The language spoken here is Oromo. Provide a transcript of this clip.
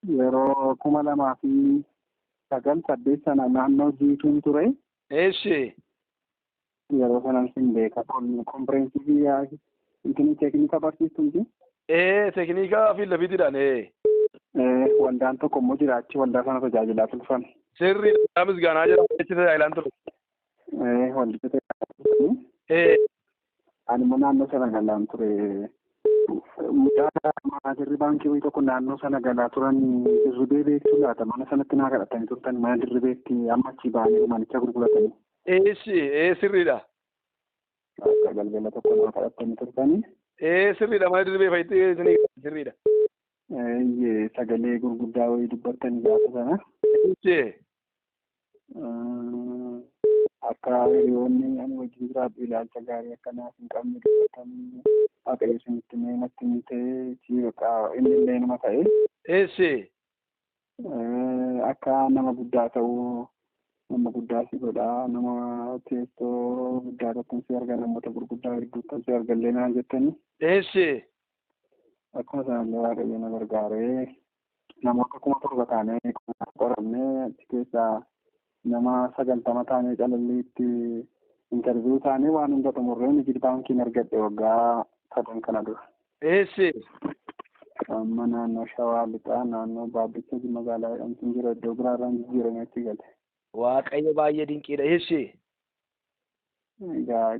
yeroo 2009 sana naannoo jiituun ture. Eeshi. Yeroo sanan sin beeka kompireensivii intini teeknika barsiistuuti. Teeknikaa fi lafitiidhaan. Waldaan tokko immoo jiraachi waldaa sana tajaajilaa turfan. Sirriidha. Misgaanaa jedhamu jechi tajaajilaan ture. Waldicha tajaajilaa. Ani immoo naannoo sana galaan ture. Mucaa maasirri baankii wayii tokko naannoo sana galaa turan dirribee beektu laata mana sanatti naa kadhatanii turtan mana dirribeetti amma achi ba'anii manicha gurguratanii. Sirriidha. Akka galgala tokko naa kadhatanii turtanii. Sirriidha mana dirribee fa'itti sirriidha. Sagalee gurguddaa wayii dubbattanii gaafa sana. Akka hiriyoonni ani wajjin jiraadhu ilaalcha gaarii akkanaaf hin qabne dubbatanii waaqayyo isinitti mee natti hin ta'e inni illee nama ta'e. Akka nama guddaa ta'uu nama guddaa si godhaa nama teessoo guddaa irratti si arga namoota gurguddaa hedduutti si argallee naan jettanii. Akkuma sanallee waaqayyo na gargaaree namoota 7,000 taanee qorannee achi keessaa nama 90 taanee calalliitti intarviiyuu taanee waan hunda xumurree Nigid baankiin argadhe waggaa 3 kana dura. Amma naannoo Shawaa Lixaa naannoo Baabbicha magaalaa jedhamtu jira iddoo biraarraan jijjiiramee achi gale. Waaqayyo baay'ee dinqiidha. Egaa